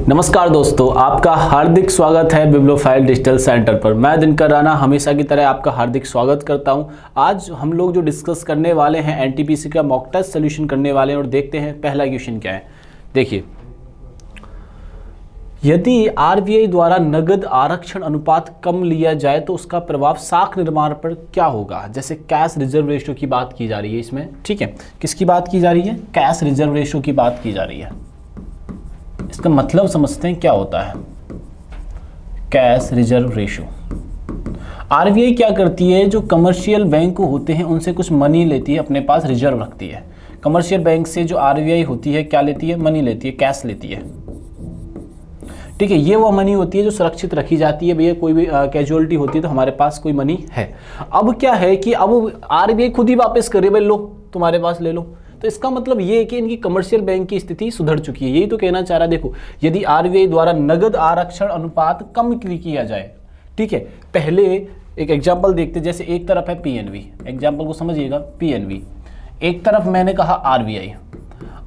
नमस्कार दोस्तों, आपका हार्दिक स्वागत है बिब्लियोफाइल डिजिटल सेंटर पर। मैं दिनकर राणा हमेशा की तरह आपका हार्दिक स्वागत करता हूं। आज हम लोग जो डिस्कस करने वाले हैं एनटीपीसी का मॉक टेस्ट सोल्यूशन करने वाले हैं और देखते हैं पहला क्वेश्चन क्या है। देखिए, यदि आरबीआई द्वारा नगद आरक्षण अनुपात कम लिया जाए तो उसका प्रभाव साख निर्माण पर क्या होगा। जैसे कैश रिजर्व रेशियो की बात की जा रही है इसमें, ठीक है। किसकी बात की जा रही है? कैश रिजर्व रेशियो की बात की जा रही है। इसका मतलब समझते हैं क्या होता है कैश रिजर्व रेशियो। आरबीआई क्या करती है, जो कमर्शियल बैंक होते हैं उनसे कुछ मनी लेती है, अपने पास रिजर्व रखती है। कमर्शियल बैंक से जो आरबीआई होती है क्या लेती है? मनी लेती है, कैश लेती है, ठीक है। ये वो मनी होती है जो सुरक्षित रखी जाती है। भैया कोई भी कैजुअलिटी होती है तो हमारे पास कोई मनी है। अब क्या है कि अब आरबीआई खुद ही वापस करे, भाई लो तुम्हारे पास ले लो। तो इसका मतलब ये है कि इनकी कमर्शियल बैंक की स्थिति सुधर चुकी है। यही तो कहना चाह रहा है। देखो, यदि आरबीआई द्वारा नगद आरक्षण अनुपात कम किया जाए, ठीक है। पहले एक एग्जांपल देखते, जैसे एक तरफ है पीएनबी, एग्जांपल को समझिएगा। पीएनबी एक तरफ मैंने कहा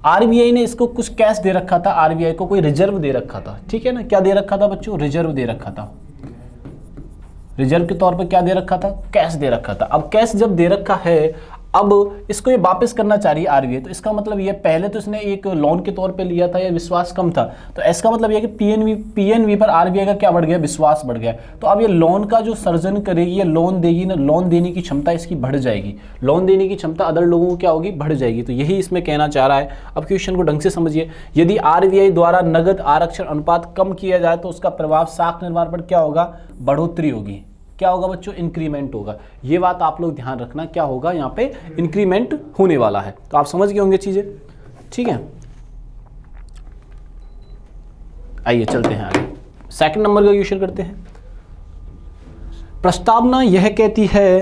आरबीआई ने इसको कुछ कैश दे रखा था, आरबीआई को कोई रिजर्व दे रखा था, ठीक है ना। क्या दे रखा था बच्चों? रिजर्व दे रखा था। रिजर्व के तौर पर क्या दे रखा था? कैश दे रखा था। अब कैश जब दे रखा है, अब इसको ये वापस करना चाह रही है आरबीआई, तो इसका मतलब ये पहले तो इसने एक लोन के तौर पे लिया था या विश्वास कम था, तो इसका मतलब ये कि पीएनबी पर आरबीआई का क्या बढ़ गया? विश्वास बढ़ गया। तो अब ये लोन का जो सर्जन करेगी, ये लोन देगी ना, लोन देने की क्षमता इसकी बढ़ जाएगी। लोन देने की क्षमता अदर लोगों को क्या होगी? बढ़ जाएगी। तो यही इसमें कहना चाह रहा है। अब क्वेश्चन को ढंग से समझिए। यदि आरबीआई द्वारा नगद आरक्षण अनुपात कम किया जाए तो उसका प्रभाव साख निर्माण पर क्या होगा? बढ़ोतरी होगी। क्या होगा बच्चों? इंक्रीमेंट होगा। ये बात आप लोग ध्यान रखना, क्या होगा यहाँ पे? इंक्रीमेंट होने वाला है। तो आप समझ गए होंगे चीजें, ठीक है। आइए चलते हैं आगे, सेकंड नंबर का क्वेश्चन करते हैं। प्रस्तावना यह कहती है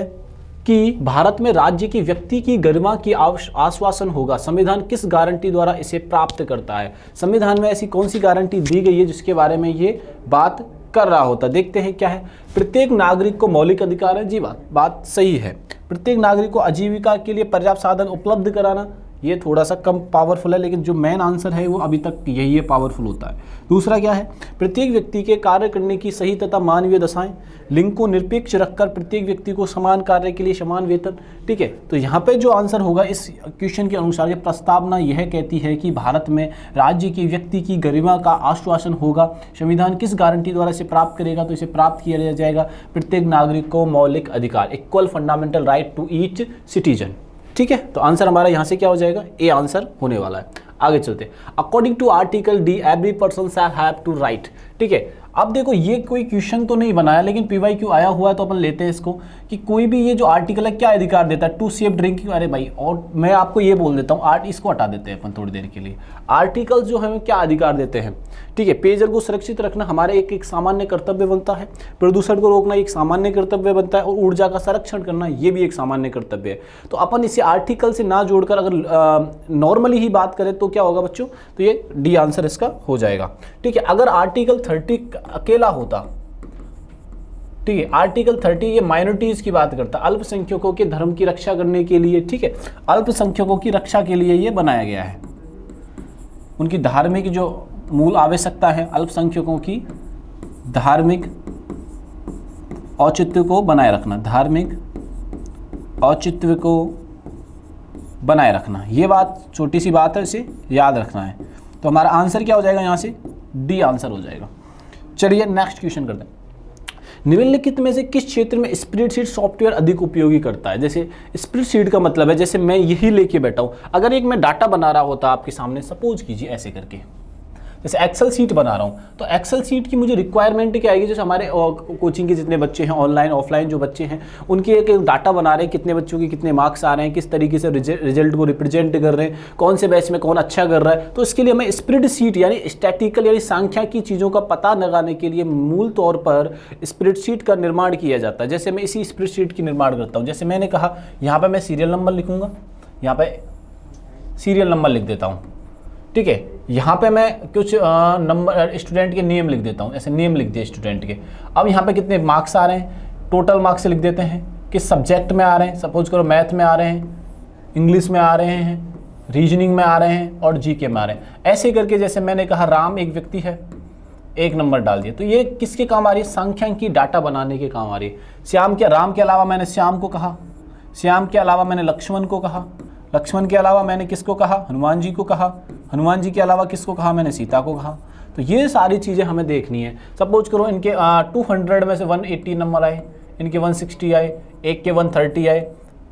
कि भारत में राज्य की व्यक्ति की गरिमा की आश्वासन होगा। संविधान किस गारंटी द्वारा इसे प्राप्त करता है? संविधान में ऐसी कौन सी गारंटी दी गई है जिसके बारे में ये बात कर रहा होता? देखते हैं क्या है। प्रत्येक नागरिक को मौलिक अधिकार है। जी, बात सही है। प्रत्येक नागरिक को आजीविका के लिए पर्याप्त साधन उपलब्ध कराना, ये थोड़ा सा कम पावरफुल है, लेकिन जो मेन आंसर है वो अभी तक यही है, पावरफुल होता है। दूसरा क्या है? प्रत्येक व्यक्ति के कार्य करने की सही तथा मानवीय दशाएं, लिंग को निरपेक्ष रखकर प्रत्येक व्यक्ति को समान कार्य के लिए समान वेतन, ठीक है। तो यहाँ पे जो आंसर होगा इस क्वेश्चन के अनुसार, ये प्रस्तावना यह कहती है कि भारत में राज्य की व्यक्ति की गरिमा का आश्वासन होगा। संविधान किस गारंटी द्वारा इसे प्राप्त करेगा? तो इसे प्राप्त किया जाएगा प्रत्येक नागरिक को मौलिक अधिकार, equal fundamental right to each citizen, ठीक है। तो आंसर हमारा यहां से क्या हो जाएगा? ए आंसर होने वाला है। आगे चलते। According to article D every person shall have to right, ठीक है। अब देखो, ये कोई क्वेश्चन तो नहीं बनाया, लेकिन पीवाईक्यू आया हुआ है तो अपन लेते हैं इसको कि कोई भी ये जो आर्टिकल है क्या अधिकार देता है? To safe drinking. अरे भाई, और मैं आपको ये बोल देता हूँ, इसको हटा देते हैं अपन थोड़ी देर के लिए। आर्टिकल जो हमें क्या अधिकार देते हैं, ठीक है। पेयजल को सुरक्षित रखना हमारे एक सामान्य कर्तव्य बनता है। प्रदूषण को रोकना एक सामान्य कर्तव्य बनता है, और ऊर्जा का संरक्षण करना ये भी एक सामान्य कर्तव्य है। तो अपन इसे आर्टिकल से ना जोड़कर अगर नॉर्मली ही बात करें तो क्या होगा बच्चों? तो ये डी आंसर इसका हो जाएगा, ठीक है। अगर आर्टिकल 30 अकेला होता, ठीक है, आर्टिकल 30 ये माइनॉरिटीज की बात करता, अल्पसंख्यकों के धर्म की रक्षा करने के लिए, ठीक है। अल्पसंख्यकों की रक्षा के लिए ये बनाया गया है। उनकी धार्मिक जो मूल आवश्यकता है, अल्पसंख्यकों की धार्मिक औचित्य को बनाए रखना, धार्मिक औचित्य को बनाए रखना, ये बात छोटी सी बात है, इसे याद रखना है। तो हमारा आंसर क्या हो जाएगा? यहाँ से डी आंसर हो जाएगा। चलिए नेक्स्ट क्वेश्चन करते हैं। निम्नलिखित में से किस क्षेत्र में स्प्रेडशीट सॉफ्टवेयर अधिक उपयोगी करता है? जैसे स्प्रेडशीट का मतलब है, जैसे मैं यही लेके बैठा हूँ, अगर एक मैं डाटा बना रहा होता आपके सामने, सपोज कीजिए ऐसे करके, जैसे एक्सेल सीट बना रहा हूँ, तो एक्सेल सीट की मुझे रिक्वायरमेंट क्या आएगी? जैसे हमारे कोचिंग के जितने बच्चे हैं, ऑनलाइन ऑफलाइन जो बच्चे हैं, उनके एक डाटा बना रहे हैं, कितने बच्चों के कितने मार्क्स आ रहे हैं, किस तरीके से रिजल्ट को रिप्रेजेंट कर रहे हैं, कौन से बैच में कौन अच्छा कर रहा है। तो इसके लिए हमें स्प्रेडशीट यानी स्टैटिकल यानी सांख्या की चीज़ों का पता लगाने के लिए मूल तौर पर स्प्रेडशीट का निर्माण किया जाता है। जैसे मैं इसी स्प्रेडशीट की निर्माण करता हूँ। जैसे मैंने कहा, यहाँ पर मैं सीरियल नंबर लिखूँगा, यहाँ पर सीरियल नंबर लिख देता हूँ, ठीक है। यहाँ पे मैं कुछ नंबर स्टूडेंट के नेम लिख देता हूँ, ऐसे नेम लिख दिए स्टूडेंट के। अब यहाँ पे कितने मार्क्स आ रहे हैं, टोटल मार्क्स लिख देते हैं, किस सब्जेक्ट में आ रहे हैं, सपोज करो मैथ में आ रहे हैं, इंग्लिश में आ रहे हैं, रीजनिंग में आ रहे हैं और जीके में आ रहे हैं। ऐसे करके जैसे मैंने कहा, राम एक व्यक्ति है, 1 नंबर डाल दिया। तो ये किसके काम आ रही है? सांख्यिकी डाटा बनाने के काम आ रही है। राम के अलावा मैंने श्याम को कहा, श्याम के अलावा मैंने लक्ष्मण को कहा, लक्ष्मण के अलावा मैंने किसको कहा? हनुमान जी को कहा, हनुमान जी के अलावा किसको कहा? मैंने सीता को कहा। तो ये सारी चीज़ें हमें देखनी है। सपोज करो इनके 200 में से 180 नंबर आए, इनके 160 आए, एक के 130 आए,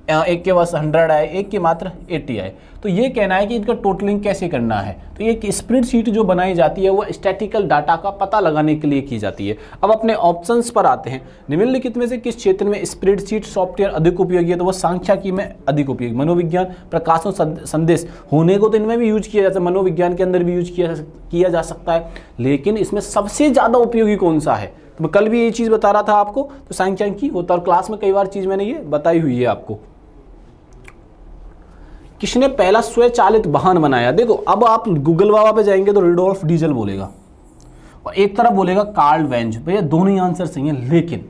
एक के बस 100 आए, एक के मात्र 80 आए। तो ये कहना है कि इनका टोटलिंग कैसे करना है। तो ये स्प्रेडशीट जो बनाई जाती है वो स्टैटिकल डाटा का पता लगाने के लिए की जाती है। अब अपने ऑप्शंस पर आते हैं। निम्नलिखित में से किस क्षेत्र में स्प्रेडशीट सॉफ्टवेयर अधिक उपयोगी है? तो वो सांख्यिकी में अधिक उपयोगी। मनोविज्ञान, प्रकाशन, संदेश होने को तो इनमें भी यूज किया जाता है, मनोविज्ञान के अंदर भी यूज किया जा सकता है, लेकिन इसमें सबसे ज़्यादा उपयोगी कौन सा है? तो मैं कल भी ये चीज़ बता रहा था आपको, तो सांख्यिकी होता है और क्लास में कई बार चीज़ मैंने ये बताई हुई है आपको। किसने पहला स्वचालित वाहन बनाया? देखो अब आप गूगल बाबा पे जाएंगे तो रुडोल्फ डीजल बोलेगा और एक तरफ बोलेगा कार्ल वेंज। भैया दोनों ही आंसर सही हैं, लेकिन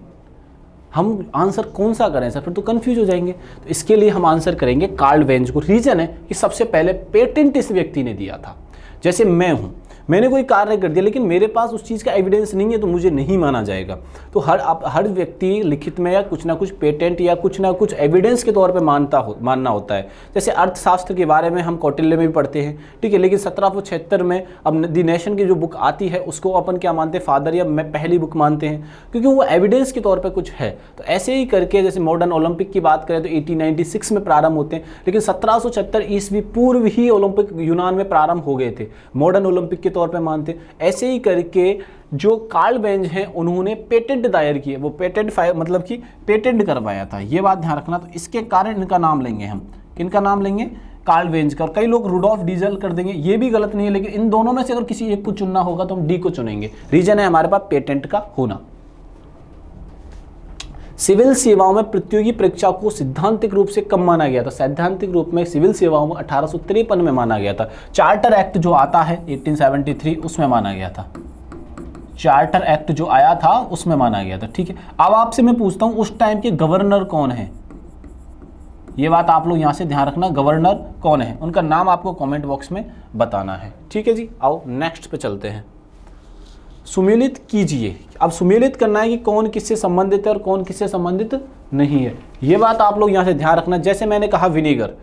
हम आंसर कौन सा करें सर? फिर तो कंफ्यूज हो जाएंगे। तो इसके लिए हम आंसर करेंगे कार्ल वेंज को। रीजन है कि सबसे पहले पेटेंट इस व्यक्ति ने दिया था। जैसे मैं हूं, मैंने कोई कार्य कर दिया लेकिन मेरे पास उस चीज़ का एविडेंस नहीं है तो मुझे नहीं माना जाएगा। तो हर व्यक्ति लिखित में या कुछ ना कुछ पेटेंट या कुछ ना कुछ एविडेंस के तौर पे मानना होता है। जैसे अर्थशास्त्र के बारे में हम कौटिल्य में भी पढ़ते हैं, ठीक है, लेकिन 1776 में अब द नेशन की जो बुक आती है उसको अपन क्या मानते हैं? फादर या पहली बुक मानते हैं, क्योंकि वो एविडेंस के तौर पर कुछ है। तो ऐसे ही करके जैसे मॉडर्न ओलंपिक की बात करें तो 1896 में प्रारंभ होते हैं, लेकिन 1776 ईस्वी पूर्व ही ओलंपिक यूनान में प्रारंभ हो गए थे, मॉडर्न ओलंपिक के तौर पे मानते। ऐसे ही करके जो कार्ल वेंज हैं उन्होंने पेटेंट दायर किए, वो पेटेंट मतलब कि पेटेंट करवाया था, ये बात ध्यान रखना। तो इसके कारण इनका नाम लेंगे हम, किनका नाम लेंगे? कार्ल वेंज का। और कई लोग रुडोल्फ डीजल कर देंगे, ये भी गलत नहीं है, लेकिन इन दोनों में से अगर किसी एक को चुनना होगा तो हम डी को चुनेंगे। रीजन है हमारे पास पेटेंट का होना। सिविल सेवाओं में प्रतियोगी परीक्षा को सिद्धांतिक रूप से कब माना गया था? सैद्धांतिक रूप में सिविल सेवाओं में 1853 में माना गया था। चार्टर एक्ट जो आता है 1873 उसमें माना गया था। चार्टर एक्ट जो आया था उसमें माना गया था, ठीक है। अब आपसे मैं पूछता हूं उस टाइम के गवर्नर कौन है? ये बात आप लोग यहां से ध्यान रखना, गवर्नर कौन है, उनका नाम आपको कमेंट बॉक्स में बताना है, ठीक है जी। आओ नेक्स्ट पे चलते हैं। सुमेलित कीजिए। अब सुमेलित करना है कि कौन किससे संबंधित है और कौन किससे संबंधित नहीं है, ये बात आप लोग यहाँ से ध्यान रखना। जैसे मैंने कहा विनेगर,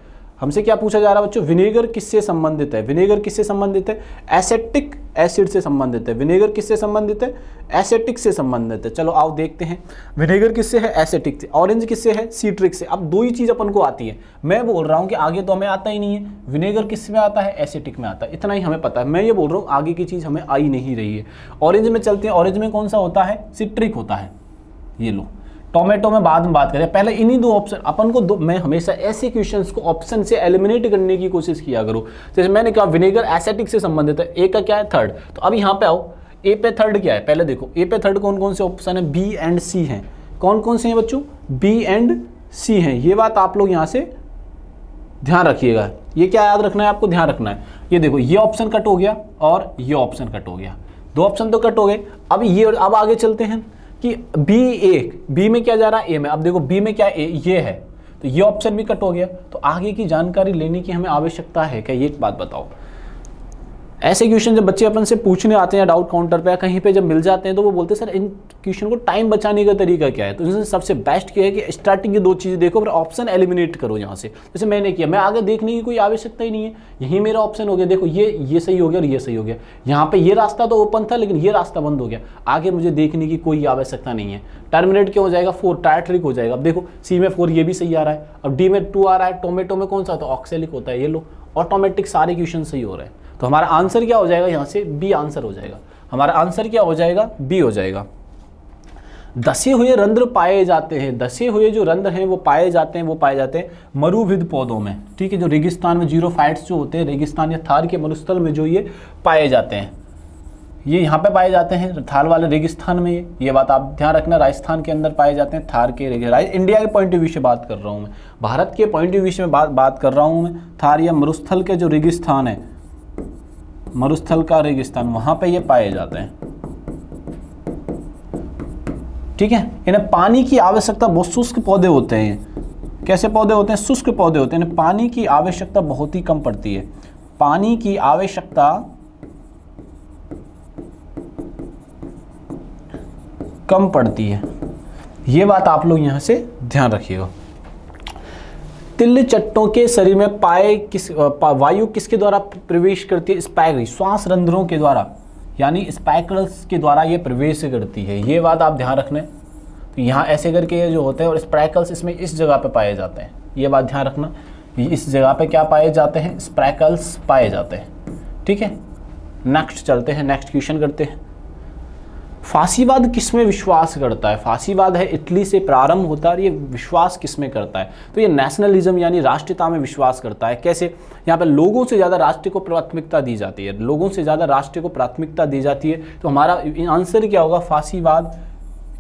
हमसे क्या पूछा जा रहा है बच्चों? विनेगर किससे संबंधित है? विनेगर किससे संबंधित है? एसेटिक एसिड से संबंधित है। विनेगर किससे संबंधित है? एसेटिक से संबंधित है। चलो आओ देखते हैं, विनेगर किससे है? एसेटिक से। ऑरेंज किससे है? सिट्रिक से। अब दो ही चीज़ अपन को आती है, मैं बोल रहा हूँ कि आगे तो हमें आता ही नहीं है। विनेगर किस में आता है? एसिटिक में आता है, इतना ही हमें पता है। मैं ये बोल रहा हूँ आगे की चीज़ हमें आई नहीं रही है। ऑरेंज में चलते हैं, ऑरेंज में कौन सा होता है? सिट्रिक होता है। ये लो, टोमेटो में बाद में बात करें, पहले इन्हीं दो ऑप्शन अपन को दो। मैं हमेशा ऐसे क्वेश्चंस को ऑप्शन से एलिमिनेट करने की कोशिश किया करो। जैसे मैंने कहा विनेगर एसिटिक से संबंधित है, ए का क्या है? थर्ड। तो अब यहाँ पे आओ, ए पे थर्ड क्या है? पहले देखो ए पे थर्ड कौन कौन से ऑप्शन है? बी एंड सी हैं। कौन कौन से हैं बच्चों? बी एंड सी हैं। ये बात आप लोग यहाँ से ध्यान रखिएगा। ये क्या याद रखना है आपको? ध्यान रखना है। ये देखो ये ऑप्शन कट हो गया और ये ऑप्शन कट हो गया, दो ऑप्शन तो कट हो गए। अब ये, अब आगे चलते हैं कि बी में क्या जा रहा है? ए में। अब देखो बी में क्या है? ये है, तो ये ऑप्शन भी कट हो गया। तो आगे की जानकारी लेने की हमें आवश्यकता है क्या? ये एक बात बताओ। ऐसे क्वेश्चन जब बच्चे अपन से पूछने आते हैं डाउट काउंटर पे या कहीं पे जब मिल जाते हैं तो वो बोलते हैं सर इन क्वेश्चन को टाइम बचाने का तरीका क्या है? तो इसमें सबसे बेस्ट क्या है कि स्टार्टिंग की दो चीज़ें देखो फिर ऑप्शन एलिमिनेट करो यहाँ से। जैसे मैंने किया, मैं आगे देखने की कोई आवश्यकता ही नहीं है, यही मेरा ऑप्शन हो गया। देखो ये सही हो गया और ये सही हो गया। यहाँ पे ये रास्ता तो ओपन था लेकिन ये रास्ता बंद हो गया, आगे मुझे देखने की कोई आवश्यकता नहीं है। टर्मिनेट क्या हो जाएगा? 4, टायट्रिक हो जाएगा। अब देखो सी में 4 ये भी सही आ रहा है, अब डी में 2 आ रहा है। टोमेटो में कौन सा होता है? ऑक्सैलिक होता है। ये लो, ऑटोमेटिक सारे क्वेश्चन सही हो रहे हैं। तो हमारा आंसर क्या हो जाएगा? यहाँ से बी आंसर हो जाएगा। हमारा आंसर क्या हो जाएगा? बी हो जाएगा। धसे हुए रंध्र पाए जाते हैं, धसे हुए जो रंध्र हैं वो पाए जाते हैं मरुविद पौधों में, ठीक है। जो रेगिस्तान में जीरोफाइट्स जो होते हैं, रेगिस्तान या थार के मरुस्थल में जो ये पाए जाते हैं, ये यहाँ पे पाए जाते हैं थार वाले रेगिस्तान में। ये बात आप ध्यान रखना, राजस्थान के अंदर पाए जाते हैं थार के इंडिया के पॉइंट ऑफ व्यू से बात कर रहा हूँ मैं, भारत के पॉइंट ऑफ व्यू से बात कर रहा हूँ मैं। थार या मरुस्थल के जो रेगिस्तान है, मरुस्थल का रेगिस्तान, वहां पे ये पाए जाते हैं, ठीक है। इन्हें पानी की आवश्यकता, बहुत शुष्क पौधे होते हैं। कैसे पौधे होते हैं? शुष्क पौधे होते हैं। इन्हें पानी की आवश्यकता बहुत ही कम पड़ती है। पानी की आवश्यकता कम पड़ती है। ये बात आप लोग यहाँ से ध्यान रखिएगा। तिल चट्टों के शरीर में वायु किसके द्वारा प्रवेश करती है? स्पाइक, श्वास रंध्रों के द्वारा, यानी स्पाइकल्स के द्वारा ये प्रवेश करती है। ये बात आप ध्यान रखना। तो यहाँ ऐसे करके ये जो होते हैं, और स्पाइकल्स इसमें इस जगह पे पाए जाते हैं। ये बात ध्यान रखना, इस जगह पे क्या पाए जाते हैं? स्पाइकल्स पाए जाते हैं। ठीक है, नेक्स्ट चलते हैं, नेक्स्ट क्वेश्चन करते हैं। फासीवाद किसमें विश्वास करता है? फासीवाद है इटली से प्रारंभ होता है, और ये विश्वास किसमें करता है? तो ये नेशनलिज्म यानी राष्ट्रीयता में विश्वास करता है। कैसे? यहाँ पे लोगों से ज़्यादा राष्ट्र को प्राथमिकता दी जाती है, लोगों से ज़्यादा राष्ट्र को प्राथमिकता दी जाती है। तो हमारा आंसर क्या होगा? फासीवाद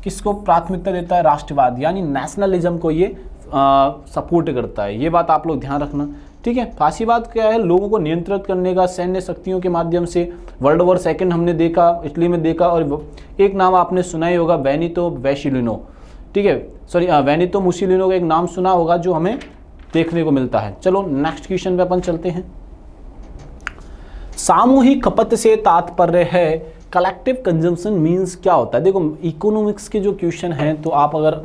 किसको प्राथमिकता देता है? राष्ट्रवाद यानी नेशनलिज्म को ये सपोर्ट करता है। ये बात आप लोग ध्यान रखना। ठीक है, फासीवाद क्या है? लोगों को नियंत्रित करने का सैन्य शक्तियों के माध्यम से। वर्ल्ड वॉर सेकंड हमने देखा, इटली में देखा। और एक नाम आपने सुना ही होगा, बेनितो मुसोलिनी। ठीक है, सॉरी, बेनितो मुसोलिनी का एक नाम सुना होगा जो हमें देखने को मिलता है। चलो नेक्स्ट क्वेश्चन पे अपन चलते हैं। सामूहिक खपत से तात्पर्य है कलेक्टिव कंजम्पशन मीन्स क्या होता है? देखो, इकोनॉमिक्स के जो क्वेश्चन हैं, तो आप अगर,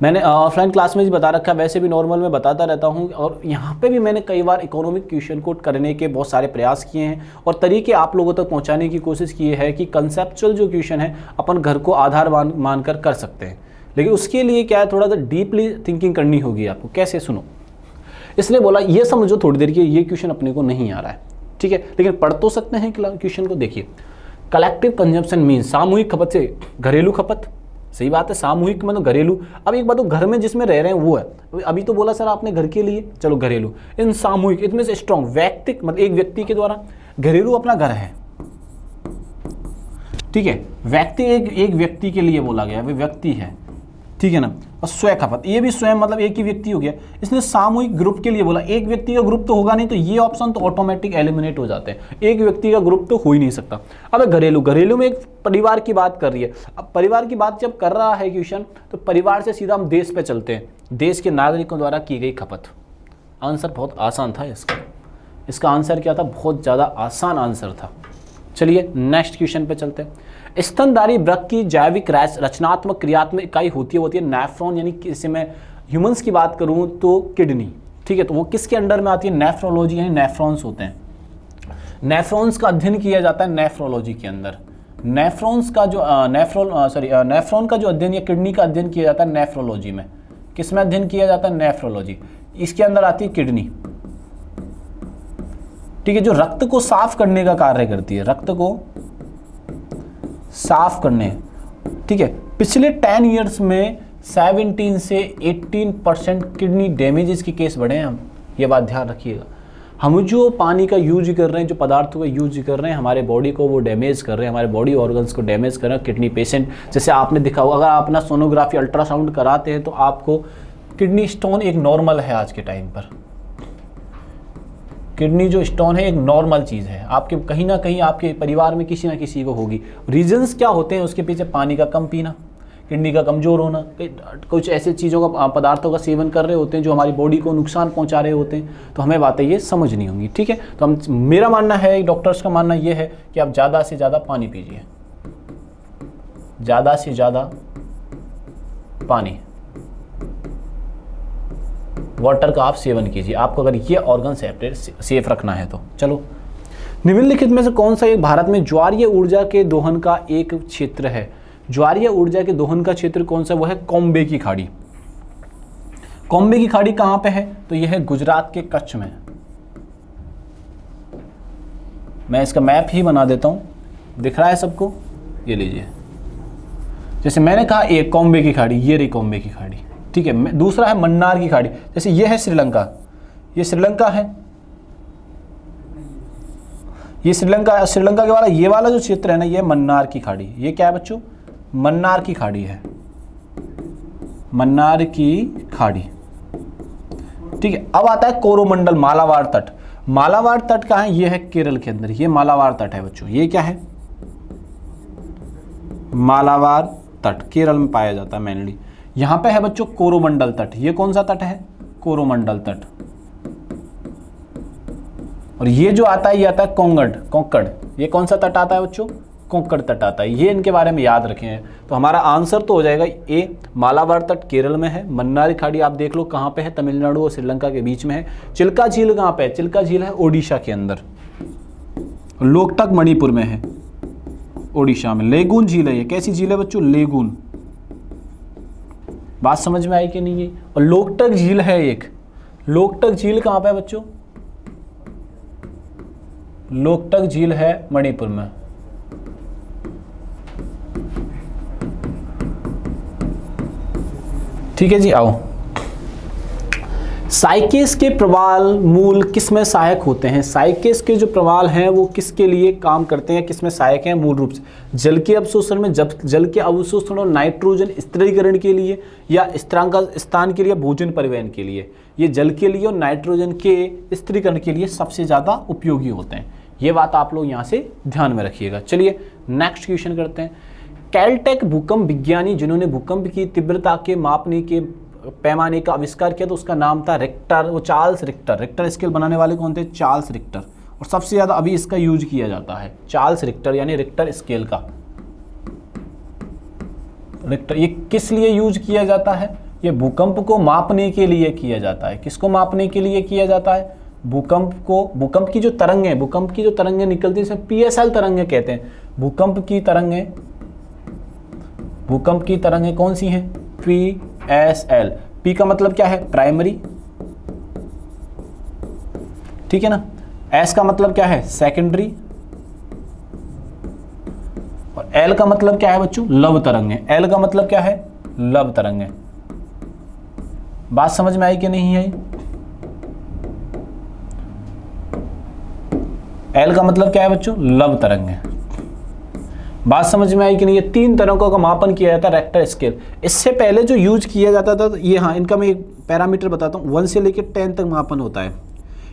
मैंने ऑफलाइन क्लास में भी बता रखा है, वैसे भी नॉर्मल में बताता रहता हूँ, और यहाँ पे भी मैंने कई बार इकोनॉमिक क्वेश्चन को करने के बहुत सारे प्रयास किए हैं और तरीके आप लोगों तक पहुँचाने की कोशिश की है कि कंसेप्चुअल जो क्वेश्चन है अपन घर को आधार मानकर कर सकते हैं। लेकिन उसके लिए क्या है, थोड़ा सा डीपली थिंकिंग करनी होगी आपको। कैसे? सुनो, इसलिए बोला ये समझो थोड़ी देर की, ये क्वेश्चन अपने को नहीं आ रहा है। ठीक है, लेकिन पढ़ तो सकते हैं क्वेश्चन को। देखिए, कलेक्टिव कंजम्पशन मीन्स सामूहिक खपत से घरेलू खपत। सही बात है, सामूहिक मतलब घरेलू। अब एक बात, तो घर में जिसमें रह रहे हैं वो है। अभी तो बोला सर आपने घर के लिए, चलो घरेलू। इन सामूहिक इसमें से स्ट्रॉन्ग व्यक्ति, मतलब एक व्यक्ति के द्वारा। घरेलू अपना घर है, ठीक है। व्यक्ति एक व्यक्ति के लिए बोला गया, वे व्यक्ति है, ठीक है ना। और स्वयं खपत, ये भी स्वयं मतलब एक ही व्यक्ति हो गया। इसने सामूहिक ग्रुप के लिए बोला, एक व्यक्ति का ग्रुप तो होगा नहीं, तो ये ऑप्शन तो ऑटोमेटिक एलिमिनेट हो जाते हैं। एक व्यक्ति का ग्रुप तो हो ही नहीं सकता। अब घरेलू में एक परिवार की बात कर रही है। अब परिवार की बात जब कर रहा है क्वेश्चन, तो परिवार से सीधा हम देश पे चलते हैं। देश के नागरिकों द्वारा की गई खपत। आंसर बहुत आसान था इसका आंसर क्या था? बहुत ज़्यादा आसान आंसर था। चलिए नेक्स्ट क्वेश्चन पे चलते हैं। स्तनधारी वृक्क की जैविक रचनात्मक क्रियात्मक इकाई होती है नेफ्रॉन, यानी जैसे मैं ह्यूमंस की बात करूं तो किडनी, ठीक है। तो वो किसके अंडर में आती है? नेफ्रोलॉजी, यानी नेफ्रॉन्स होते हैं। नेफ्रॉन्स का अध्ययन किया जाता है नेफ्रोलॉजी के अंदर। नेफ्रॉन्स का जो नेफ्रॉन का जो अध्ययन या किडनी का अध्ययन किया जाता है नेफ्रोलॉजी में। किस में अध्ययन किया जाता है? नेफ्रोलॉजी। इसके अंदर आती है किडनी, ठीक है, जो रक्त को साफ करने का कार्य करती है, रक्त को साफ करने, ठीक है। पिछले 10 ईयर्स में 17 से 18% किडनी डैमेजेस के केस बढ़े हैं हम। ये बात ध्यान रखिएगा। हम जो पानी का यूज कर रहे हैं, जो पदार्थों का यूज कर रहे हैं, हमारे बॉडी को वो डैमेज कर रहे हैं, हमारे बॉडी ऑर्गन्स को डैमेज कर रहे हैं। किडनी पेशेंट, जैसे आपने देखा होगा, अगर आप अपना सोनोग्राफी अल्ट्रासाउंड कराते हैं तो आपको किडनी स्टोन एक नॉर्मल है आज के टाइम पर। किडनी जो स्टोन है एक नॉर्मल चीज़ है, आपके कहीं ना कहीं आपके परिवार में किसी ना किसी को होगी। रीजंस क्या होते हैं उसके पीछे? पानी का कम पीना, किडनी का कमज़ोर होना, कुछ ऐसे चीज़ों का पदार्थों का सेवन कर रहे होते हैं जो हमारी बॉडी को नुकसान पहुंचा रहे होते हैं। तो हमें बातें ये समझनी होंगी, ठीक है। तो मेरा मानना है, डॉक्टर्स का मानना ये है कि आप ज़्यादा से ज़्यादा पानी पीजिए, ज़्यादा से ज़्यादा पानी, वाटर का आप सेवन कीजिए, आपको अगर ये ऑर्गन सेफ रखना है तो। चलो, निम्नलिखित में से कौन सा एक भारत में ज्वारीय ऊर्जा के दोहन का एक क्षेत्र है? ज्वारीय ऊर्जा के दोहन का क्षेत्र कौन सा? वो है कॉम्बे की खाड़ी। कॉम्बे की खाड़ी कहाँ पे है? तो यह है गुजरात के कच्छ में। मैं इसका मैप ही बना देता हूँ, दिख रहा है सबको? ये लीजिए, जैसे मैंने कहा एक कॉम्बे की खाड़ी, ये रही कॉम्बे की खाड़ी, ठीक है। दूसरा है मन्नार की खाड़ी, जैसे ये है श्रीलंका, ये श्रीलंका है, ये श्रीलंका के वाला ये वाला जो क्षेत्र है ना, ये मन्नार की खाड़ी। ये क्या है बच्चों? मन्नार की खाड़ी है, मन्नार की खाड़ी, ठीक है। अब आता है कोरोमंडल, मालाबार तट। मालाबार तट कहाँ है? ये है केरल के अंदर, ये मालाबार तट है बच्चों। ये क्या है? मालाबार तट केरल में पाया जाता है मेनली। यहां पे है बच्चों कोरोमंडल तट। ये कौन सा तट है? कोरोमंडल तट। और ये जो आता है, ये आता है कोंकण। ये कौन सा तट आता है बच्चों? कोंकण तट आता है, ये इनके बारे में याद रखें। तो हमारा आंसर तो हो जाएगा ए, मालाबार तट केरल में है। मन्नार खाड़ी आप देख लो कहाँ पे है, तमिलनाडु और श्रीलंका के बीच में है। चिल्का झील कहाँ पे है, चिल्का झील है ओडिशा के अंदर। लोकटक मणिपुर में है, ओडिशा में। लेगून झील है, ये कैसी झील है बच्चों, लेगून। बात समझ में आई कि नहीं है। और लोकटक झील है एक, लोकटक झील कहाँ पे है बच्चों, लोकटक झील है मणिपुर में। ठीक है जी, आओ। साइकेस के प्रवाल मूल किसमें सहायक होते हैं? साइकेस के जो प्रवाल हैं वो किसके लिए काम करते हैं, किसमें सहायक हैं? मूल रूप से जल के अवशोषण में, जब जल के अवशोषण और नाइट्रोजन स्थिरीकरण के लिए, या स्थान के लिए, भोजन परिवहन के लिए। ये जल के लिए और नाइट्रोजन के स्थिरीकरण के लिए सबसे ज़्यादा उपयोगी होते हैं। ये बात आप लोग यहाँ से ध्यान में रखिएगा। चलिए नेक्स्ट क्वेश्चन करते हैं। कैलटेक भूकंप विज्ञानी जिन्होंने भूकंप की तीव्रता के मापने के पैमाने का आविष्कार किया, तो उसका नाम था रिक्टर, वो चार्ल्स रिक्टर। रिक्टर स्केल बनाने वाले कौन थे? Charles Richter. और सबसे ज़्यादा अभी इसका यूज किया जाता है चार्ल्स रिक्टर, यानी रिक्टर स्केल का। रिक्टर ये किस लिए यूज किया जाता है? ये भूकंप को मापने के लिए किया जाता है। किसको मापने के लिए किया जाता है? भूकंप को। भूकंप की जो तरंगें निकलती है इसे PSL तरंगें कहते हैं। भूकंप की तरंगें कौन सी हैं? PSL। P का मतलब क्या है? प्राइमरी, ठीक है ना। S का मतलब क्या है? सेकेंडरी। और L का मतलब क्या है बच्चों? लव तरंगें। L का मतलब क्या है? लव तरंगें। बात समझ में आई कि नहीं आई? L का मतलब क्या है बच्चों? लव तरंगें। बात समझ में आई कि नहीं? ये 3 तरंगों का मापन किया जाता है रेक्टर स्केल। इससे पहले जो यूज किया जाता था, ये हाँ, इनका मैं एक पैरामीटर बताता हूँ। 1 से लेकर 10 तक मापन होता है।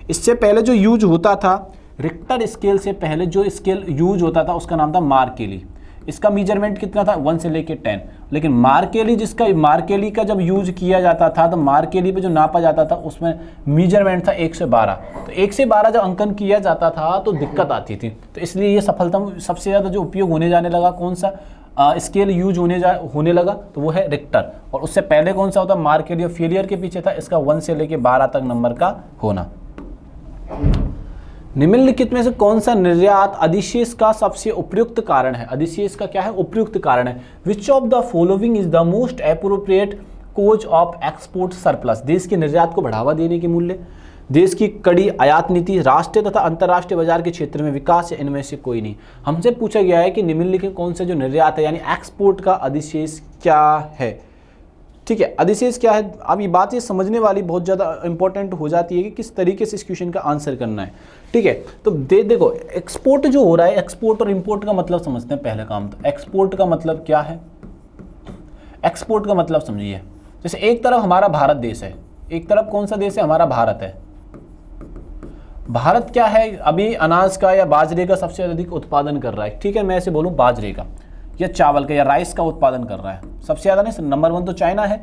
इससे पहले जो यूज होता था रिक्टर स्केल से पहले जो स्केल यूज होता था उसका नाम था मार्केली। इसका मेजरमेंट कितना था? 1 से लेकर 10। लेकिन मार्केली का जब यूज किया जाता था तो मार्केली पे जो नापा जाता था उसमें मेजरमेंट था 1 से 12। तो 1 से 12 जब अंकन किया जाता था तो दिक्कत आती थी। तो इसलिए ये सफलता सबसे ज़्यादा जो उपयोग होने जाने लगा, कौन सा स्केल यूज होने लगा, तो वो है रिक्टर। और उससे पहले कौन सा होता? मार्केली। और फेलियर के पीछे था इसका 1 से लेकर 12 तक नंबर का होना। निम्नलिखित में से कौन सा निर्यात अधिशेष का सबसे उपयुक्त कारण है? अधिशेष का क्या है? उपयुक्त कारण है। Which of the following is the most appropriate cause of export surplus? देश के निर्यात को बढ़ावा देने के मूल्य, देश की कड़ी आयात नीति, राष्ट्रीय तथा अंतर्राष्ट्रीय बाजार के क्षेत्र में विकास, या इनमें से कोई नहीं। हमसे पूछा गया है कि निम्नलिखित कौन सा जो निर्यात है यानी एक्सपोर्ट का अधिशेष क्या है। ठीक है, अधिशेष क्या है? अब ये बात ये समझने वाली बहुत ज़्यादा इंपॉर्टेंट हो जाती है कि किस तरीके से इस क्वेश्चन का आंसर करना है। ठीक है, तो देखो एक्सपोर्ट जो हो रहा है, एक्सपोर्ट और इंपोर्ट का मतलब समझते हैं पहले काम। तो एक्सपोर्ट का मतलब क्या है? एक्सपोर्ट का मतलब समझिए, जैसे एक तरफ हमारा भारत देश है, एक तरफ कौन सा देश है? हमारा भारत है। भारत क्या है? अभी अनाज का या बाजरे का सबसे अधिक उत्पादन कर रहा है। ठीक है, मैं ऐसे बोलूँ बाजरे का या चावल का या राइस का उत्पादन कर रहा है सबसे ज़्यादा। नहीं, नंबर 1 तो चाइना है,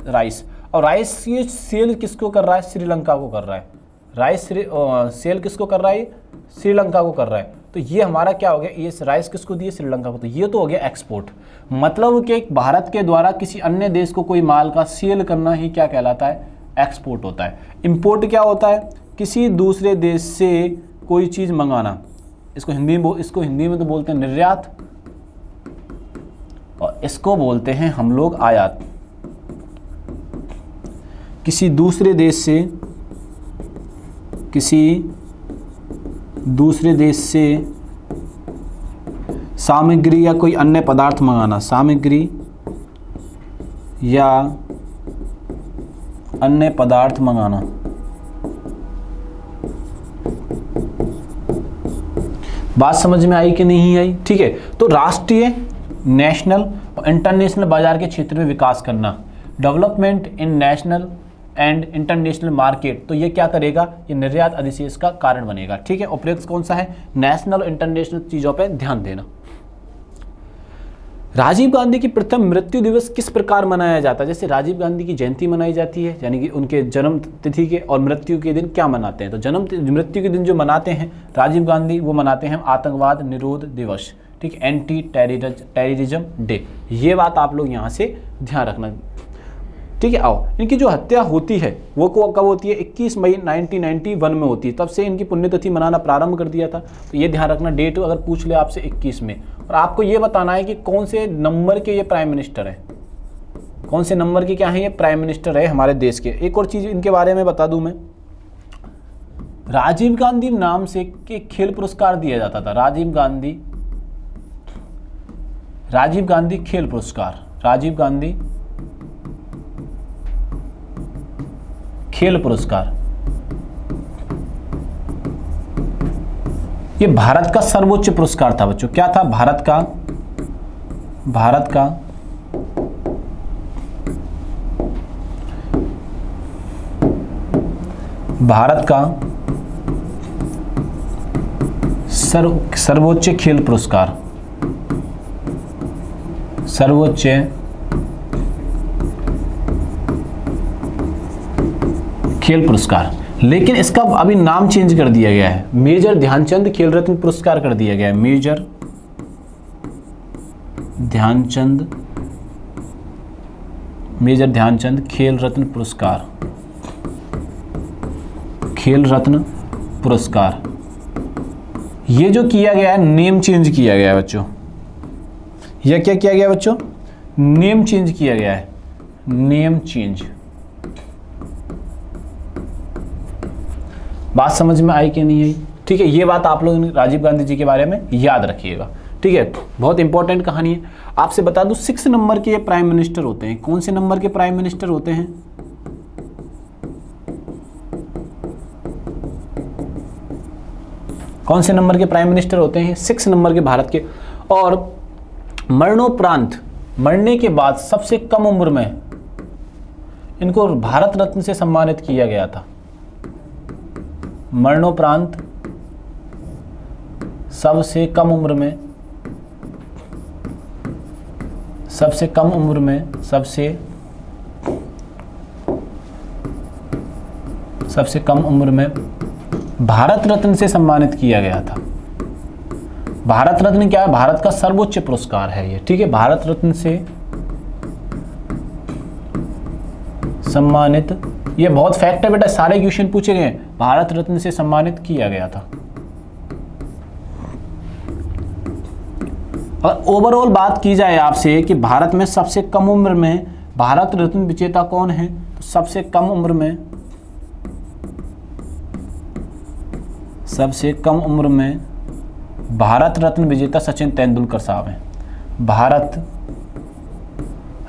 राइस। और राइस ये सेल किसको कर रहा है? श्रीलंका को कर रहा है। राइस सेल किसको कर रहा है? श्रीलंका को कर रहा है। तो ये हमारा क्या हो गया? ये राइस किसको दिए? श्रीलंका को। तो ये तो हो गया एक्सपोर्ट। मतलब कि भारत के द्वारा किसी अन्य देश को कोई माल का सेल करना ही क्या कहलाता है? एक्सपोर्ट होता है। इंपोर्ट क्या होता है? किसी दूसरे देश से कोई चीज़ मंगाना। इसको हिंदी में तो बोलते हैं निर्यात, और इसको बोलते हैं हम लोग आयात। किसी दूसरे देश से सामग्री या कोई अन्य पदार्थ मंगाना, सामग्री या अन्य पदार्थ मंगाना। बात समझ में आई कि नहीं आई? ठीक है, तो राष्ट्रीय, नेशनल और इंटरनेशनल बाजार के क्षेत्र में विकास करना, development in national and international market. तो ये क्या करेगा? ये निर्यात अधिशेष का कारण बनेगा। ठीक है, उपयुक्त कौन सा है? नेशनल और इंटरनेशनल चीज़ों पे ध्यान देना। राजीव गांधी की प्रथम मृत्यु दिवस किस प्रकार मनाया जाता है? जैसे राजीव गांधी की जयंती मनाई जाती है, यानी कि उनके जन्म तिथि के, और मृत्यु के दिन क्या मनाते हैं? तो मृत्यु के दिन जो मनाते हैं राजीव गांधी, वो मनाते हैं आतंकवाद निरोध दिवस। ठीक है, एंटी टेररिज्म डे। ये बात आप लोग यहाँ से ध्यान रखना, ठीक है। आओ, इनकी जो हत्या होती है वो कब होती है? 21 मई 1991 में होती है। तब से इनकी पुण्यतिथि मनाना प्रारंभ कर दिया था। तो ये ध्यान रखना, डेट अगर पूछ ले आपसे 21 में। और आपको ये बताना है कि कौन से नंबर के ये प्राइम मिनिस्टर है, कौन से नंबर के क्या है ये प्राइम मिनिस्टर है हमारे देश के। एक और चीज़ इनके बारे में बता दूं मैं, राजीव गांधी नाम से के खेल पुरस्कार दिया जाता था। राजीव गांधी खेल पुरस्कार, राजीव गांधी खेल पुरस्कार, ये भारत का सर्वोच्च पुरस्कार था बच्चों। क्या था? भारत का सर्वोच्च खेल पुरस्कार, सर्वोच्च खेल पुरस्कार। लेकिन इसका अभी नाम चेंज कर दिया गया है, मेजर ध्यानचंद खेल रत्न पुरस्कार कर दिया गया है। मेजर ध्यानचंद खेल रत्न पुरस्कार, खेल रत्न पुरस्कार। ये जो किया गया है, नेम चेंज किया गया है बच्चों। यह क्या किया गया बच्चों? नेम चेंज किया गया है, नेम चेंज। बात समझ में आई कि नहीं आई? ठीक है, ये बात आप लोग राजीव गांधी जी के बारे में याद रखिएगा। ठीक है, बहुत इंपॉर्टेंट कहानी है। आपसे बता दूं 6 नंबर के ये प्राइम मिनिस्टर होते हैं। कौन से नंबर के प्राइम मिनिस्टर होते हैं? कौन से नंबर के प्राइम मिनिस्टर होते हैं? 6 नंबर के भारत के। और मरणोपरांत, मरने के बाद सबसे कम उम्र में इनको भारत रत्न से सम्मानित किया गया था। मरणोपरांत सबसे कम उम्र में, सबसे कम उम्र में, सबसे कम उम्र में भारत रत्न से सम्मानित किया गया था। भारत रत्न क्या है? भारत का सर्वोच्च पुरस्कार है ये। ठीक है, भारत रत्न से सम्मानित, ये बहुत फैक्ट है बेटा, सारे क्वेश्चन पूछे गए। भारत रत्न से सम्मानित किया गया था। और ओवरऑल बात की जाए आपसे कि भारत में सबसे कम उम्र में भारत रत्न विजेता कौन है, तो सबसे कम उम्र में, सबसे कम उम्र में भारत रत्न विजेता सचिन तेंदुलकर साहब हैं। भारत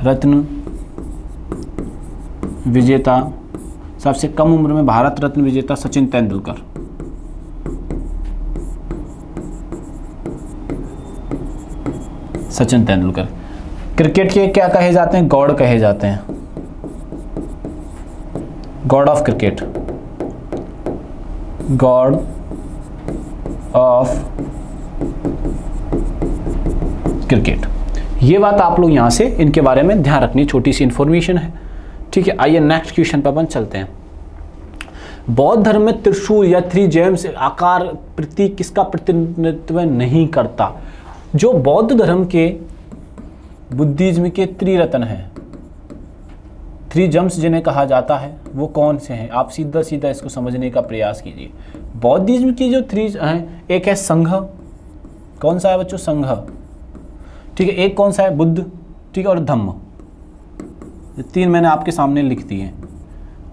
रत्न विजेता, सबसे कम उम्र में भारत रत्न विजेता सचिन तेंदुलकर। सचिन तेंदुलकर क्रिकेट के क्या कहे जाते हैं? गॉड कहे जाते हैं, God of cricket, God of cricket. ये बात आप लोग यहां से इनके बारे में ध्यान रखनी, छोटी सी इंफॉर्मेशन है। ठीक है, आइए नेक्स्ट क्वेश्चन पर अपन चलते हैं। बौद्ध धर्म में त्रिशूल या 3 जेम्स आकार प्रतीक किसका प्रतिनिधित्व नहीं करता? जो बौद्ध धर्म के, बुद्धिज्म के त्रिरत्न हैं, 3 जेम्स जिन्हें कहा जाता है, वो कौन से हैं? आप सीधा सीधा इसको समझने का प्रयास कीजिए। बौद्धिज्म की जो 3 हैं, एक है संघ, कौन सा है बच्चों? संघ। ठीक है, एक कौन सा है? बुद्ध। ठीक है, और धम्म। ये 3 मैंने आपके सामने लिख दिए,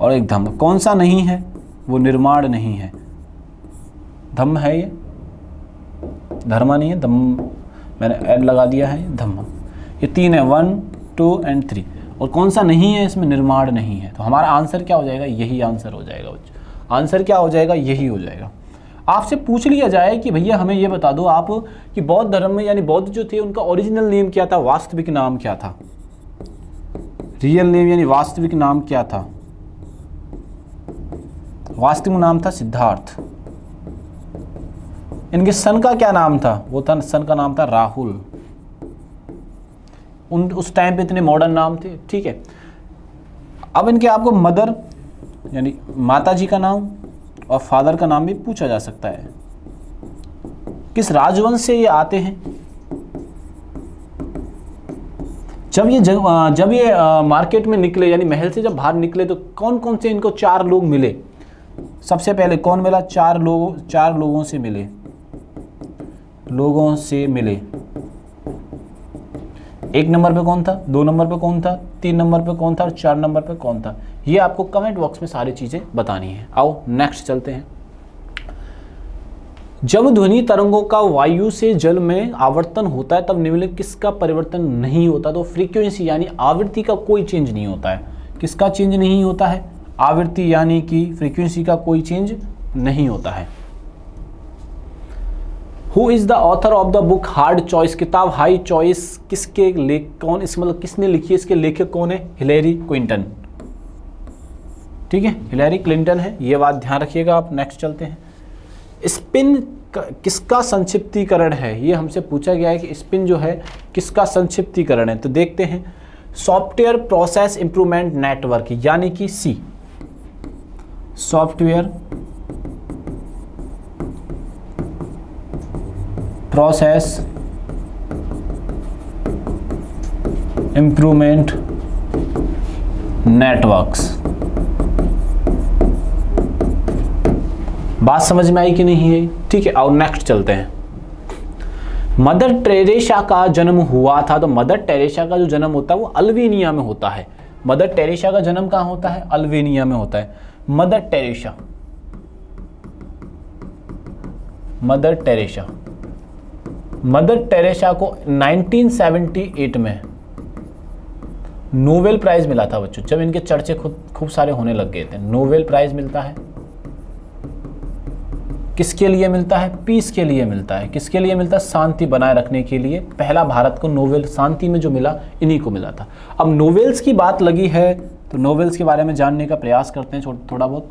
और एक धम्म। कौन सा नहीं है? वो निर्माण नहीं है। धम्म है ये, धर्म नहीं है, धम्म मैंने ऐड लगा दिया है, धम्म। ये 3 है, 1, 2 एंड 3। और कौन सा नहीं है? इसमें निर्माण नहीं है। तो हमारा आंसर क्या हो जाएगा? यही आंसर हो जाएगा बच्चों। आंसर क्या हो जाएगा? यही हो जाएगा। आपसे पूछ लिया जाए कि भैया हमें ये बता दो आप कि बौद्ध धर्म में, यानी बौद्ध जो थे, उनका ओरिजिनल नेम क्या था, वास्तविक नाम क्या था? रियल नेम यानी वास्तविक नाम क्या था? वास्तविक नाम था सिद्धार्थ। इनके सन का क्या नाम था? वो था, सन का नाम था राहुल। उस टाइम पे इतने मॉडर्न नाम थे। ठीक है, अब इनके आपको मदर यानी माता जी का नाम और फादर का नाम भी पूछा जा सकता है। किस राजवंश से ये आते हैं? जब ये मार्केट में निकले, यानी महल से जब बाहर निकले, तो कौन कौन से इनको 4 लोग मिले? सबसे पहले कौन मिला? 4 लोगों से मिले। एक नंबर पे कौन था, 2 नंबर पे कौन था, 3 नंबर पे कौन था और 4 नंबर पे कौन था? ये आपको कमेंट बॉक्स में सारी चीजें बतानी है। आओ नेक्स्ट चलते हैं। जब ध्वनि तरंगों का वायु से जल में आवर्तन होता है तब निम्नलिखित किसका परिवर्तन नहीं होता? तो फ्रीक्वेंसी यानी आवृत्ति का कोई चेंज नहीं होता है। किसका चेंज नहीं होता है? आवृत्ति यानी कि फ्रीक्वेंसी का कोई चेंज नहीं होता है। Who is the author of the book hard choice? किताब हाई चॉइस किसके कौन, इस मतलब किसने लिखी है? इसके लेखक कौन है? Hillary Clinton. ठीक है, हिलेरी क्लिंटन है, ये बात ध्यान रखिएगा आप। नेक्स्ट चलते हैं। स्पिन किसका संक्षिप्तीकरण है? ये हमसे पूछा गया है कि स्पिन जो है किसका संक्षिप्तीकरण है। तो देखते हैं, सॉफ्टवेयर प्रोसेस इंप्रूवमेंट नेटवर्क यानी कि सी, सॉफ्टवेयर प्रोसेस इंप्रूवमेंट नेटवर्क्स। बात समझ में आई कि नहीं है? ठीक है, और नेक्स्ट चलते हैं। मदर टेरेसा का जन्म हुआ था। तो मदर टेरेसा का जो जन्म होता है वो अल्बानिया में होता है। मदर टेरेसा का जन्म कहाँ होता है? अल्बानिया में होता है। मदर टेरेसा को 1978 में नोबेल प्राइज मिला था बच्चों, जब इनके चर्चे खूब सारे होने लग गए थे। नोबेल प्राइज मिलता है, किसके लिए मिलता है? पीस के लिए मिलता है। किसके लिए मिलता है? शांति बनाए रखने के लिए। पहला भारत को नोबेल शांति में जो मिला, इन्हीं को मिला था। अब नोबेल्स की बात लगी है तो नोबेल्स के बारे में जानने का प्रयास करते हैं थोड़ा बहुत।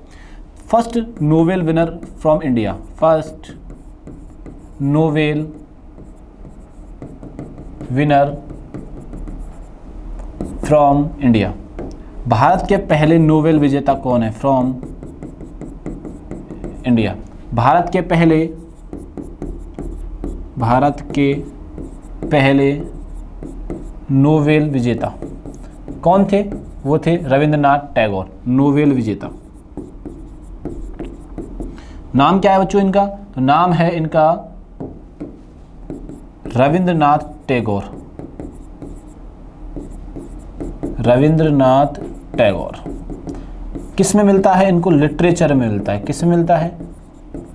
First Nobel winner from India, first Nobel winner from India. Bharat के पहले नोबेल विजेता कौन है? From India. भारत के पहले नोबेल विजेता कौन थे? वो थे रविंद्रनाथ टैगोर, नोबेल विजेता। नाम क्या है बच्चों इनका? तो नाम है इनका रविंद्रनाथ टैगोर। रविंद्रनाथ टैगोर। किस में मिलता है इनको? लिटरेचर में मिलता है। किस में मिलता है?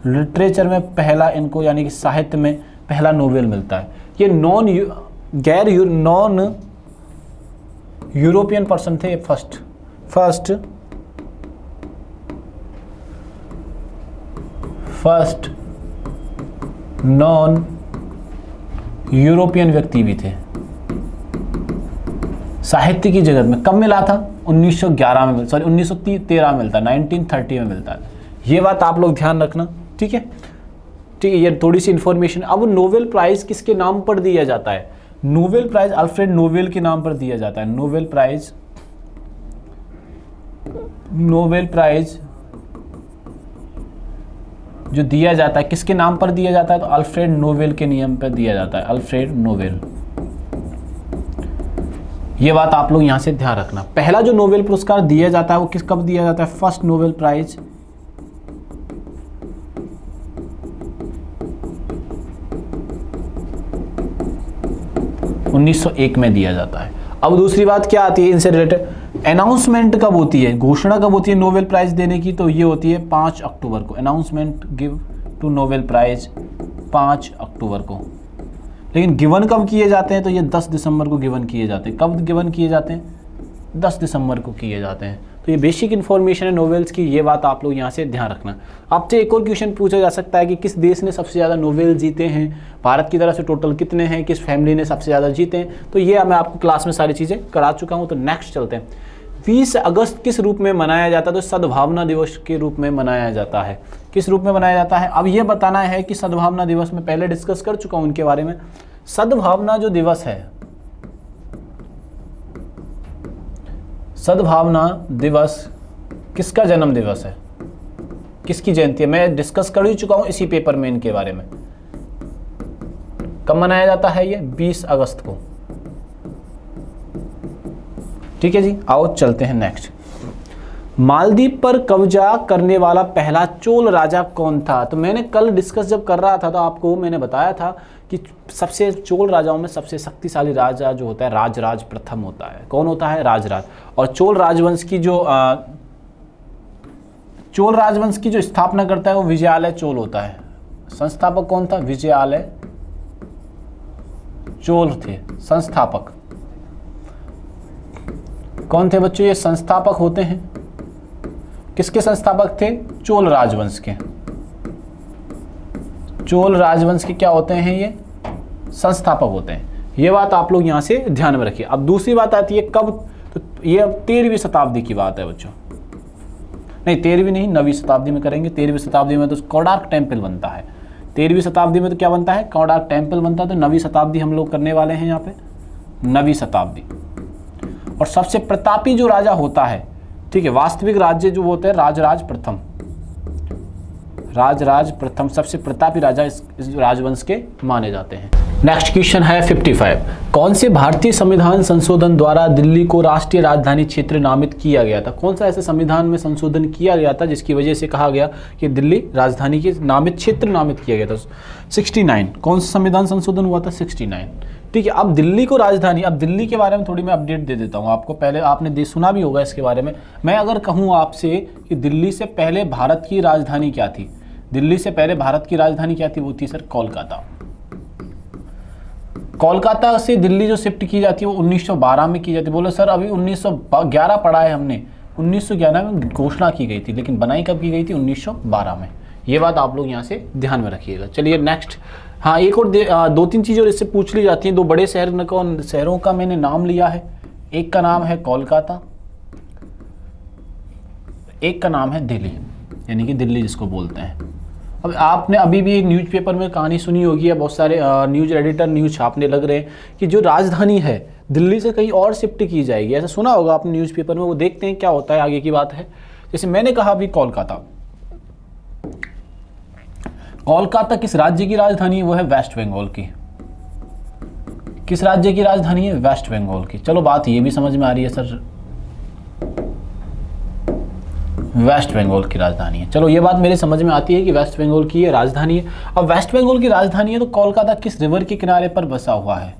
लिटरेचर में पहला इनको, यानी कि साहित्य में पहला नोबेल मिलता है। ये नॉन यूरोपियन पर्सन थे। फर्स्ट नॉन यूरोपियन व्यक्ति भी थे साहित्य की जगत में। कब मिला था? 1913 में, 1913 में मिलता है, 1930 में मिलता है। ये बात आप लोग ध्यान रखना। ठीक है, ठीक है, ये थोड़ी सी इंफॉर्मेशन। अब नोबेल प्राइज किसके नाम पर दिया जाता है? नोबेल प्राइज अल्फ्रेड नोबेल के नाम पर दिया जाता है। नोबेल प्राइज जो दिया जाता है किसके नाम पर दिया जाता है? तो अल्फ्रेड नोबेल के नियम पर दिया जाता है। Alfred Nobel. ये बात आप लोग यहां से ध्यान रखना। पहला जो नोबेल पुरस्कार दिया जाता है वो कब दिया जाता है? फर्स्ट नोबेल प्राइज 1901 में दिया जाता है। अब दूसरी बात क्या आती है इनसे रिलेटेड? अनाउंसमेंट कब होती है? घोषणा कब होती है नोबेल प्राइज देने की? तो ये होती है 5 अक्टूबर को। Announcement give to Nobel prize 5 अक्टूबर को। लेकिन गिवन कब किए जाते हैं? तो ये 10 दिसंबर को गिवन किए जाते हैं। कब गिवन किए जाते हैं? 10 दिसंबर को किए जाते हैं। तो ये बेसिक इन्फॉर्मेशन है नोवेल्स की, ये बात आप लोग यहाँ से ध्यान रखना। आपसे एक और क्वेश्चन पूछा जा सकता है कि किस देश ने सबसे ज़्यादा नोवेल जीते हैं, भारत की तरफ से टोटल कितने हैं, किस फैमिली ने सबसे ज़्यादा जीते हैं। तो ये मैं आपको क्लास में सारी चीज़ें करा चुका हूँ। तो नेक्स्ट चलते हैं। 20 अगस्त किस रूप में मनाया जाता है? तो सद्भावना दिवस के रूप में मनाया जाता है। किस रूप में मनाया जाता है? अब ये बताना है कि सद्भावना दिवस में पहले डिस्कस कर चुका हूँ उनके बारे में। सद्भावना जो दिवस है, सद्भावना दिवस किसका जन्म दिवस है, किसकी जयंती है? मैं डिस्कस कर ही चुका हूं इसी पेपर में इनके बारे में। कब मनाया जाता है ये? 20 अगस्त को। ठीक है जी, आओ चलते हैं नेक्स्ट। मालदीव पर कब्जा करने वाला पहला चोल राजा कौन था? तो मैंने कल डिस्कस जब कर रहा था तो आपको मैंने बताया था कि सबसे चोल राजाओं में सबसे शक्तिशाली राजा जो होता है राजराज प्रथम होता है। कौन होता है? राजराज। और चोल राजवंश की जो स्थापना करता है वो विजयालय चोल होता है। संस्थापक कौन था? विजयालय चोल थे संस्थापक। कौन थे बच्चों? ये संस्थापक होते हैं। किसके संस्थापक थे? चोल राजवंश के। चोल राजवंश के क्या होते हैं? ये संस्थापक होते हैं। ये बात आप लोग यहां से ध्यान में रखिए। अब दूसरी बात आती है कब, तो ये 13वीं शताब्दी की बात है बच्चों। नहीं 13वीं नहीं, 9वीं शताब्दी में करेंगे। 13वीं शताब्दी में तो कोणार्क टेम्पल बनता है। 13वीं शताब्दी में तो क्या बनता है? कोणार्क टेम्पल बनता है। तो 9वीं शताब्दी हम लोग करने वाले हैं यहाँ पे, 9वीं शताब्दी। और सबसे प्रतापी जो राजा होता है, ठीक है, वास्तविक राज्य जो होते हैं राजराज प्रथम। राजराज प्रथम सबसे प्रतापी राजा इस राजवंश के माने जाते हैं। नेक्स्ट क्वेश्चन है 55। कौन से भारतीय संविधान संशोधन द्वारा दिल्ली को राष्ट्रीय राजधानी क्षेत्र नामित किया गया था? कौन सा ऐसे संविधान में संशोधन किया गया था जिसकी वजह से कहा गया कि दिल्ली राजधानी के नामित क्षेत्र नामित किया गया था? 69। कौन सा संविधान संशोधन हुआ था? 69। ठीक है, अब दिल्ली को राजधानी, अब दिल्ली के बारे में थोड़ी मैं अपडेट दे देता हूँ आपको। पहले आपने सुना भी होगा इसके बारे में। मैं अगर कहूँ आपसे कि दिल्ली से पहले भारत की राजधानी क्या थी, दिल्ली से पहले भारत की राजधानी क्या थी? वो थी सर कोलकाता। कोलकाता से दिल्ली जो शिफ्ट की जाती है वो 1912 में की जाती है। बोलो सर अभी 1911 पढ़ा है हमने, 1911 में घोषणा की गई थी, लेकिन बनाई कब की गई थी? 1912 में। ये बात आप लोग यहाँ से ध्यान में रखिएगा। चलिए नेक्स्ट। हाँ, एक और 2-3 चीज़ें और इससे पूछ ली जाती हैं। 2 बड़े शहरों का मैंने नाम लिया है। एक का नाम है कोलकाता, एक का नाम है दिल्ली, यानी कि दिल्ली जिसको बोलते हैं। अब आपने अभी भी एक न्यूज़पेपर में कहानी सुनी होगी, या बहुत सारे न्यूज़ एडिटर न्यूज़ छापने लग रहे हैं कि जो राजधानी है दिल्ली से कहीं और शिफ्ट की जाएगी। ऐसा सुना होगा आपने न्यूज़पेपर में। वो देखते हैं क्या होता है, आगे की बात है। जैसे मैंने कहा अभी कोलकाता, कोलकाता किस राज्य की राजधानी है? वो है वेस्ट बंगाल की। किस राज्य की राजधानी है? वेस्ट बंगाल की। चलो बात ये भी समझ में आ रही है सर, वेस्ट बंगाल की राजधानी है। चलो ये बात मेरे समझ में आती है कि वेस्ट बंगाल की ये राजधानी है। अब वेस्ट बंगाल की राजधानी है तो कोलकाता किस रिवर के किनारे पर बसा हुआ है?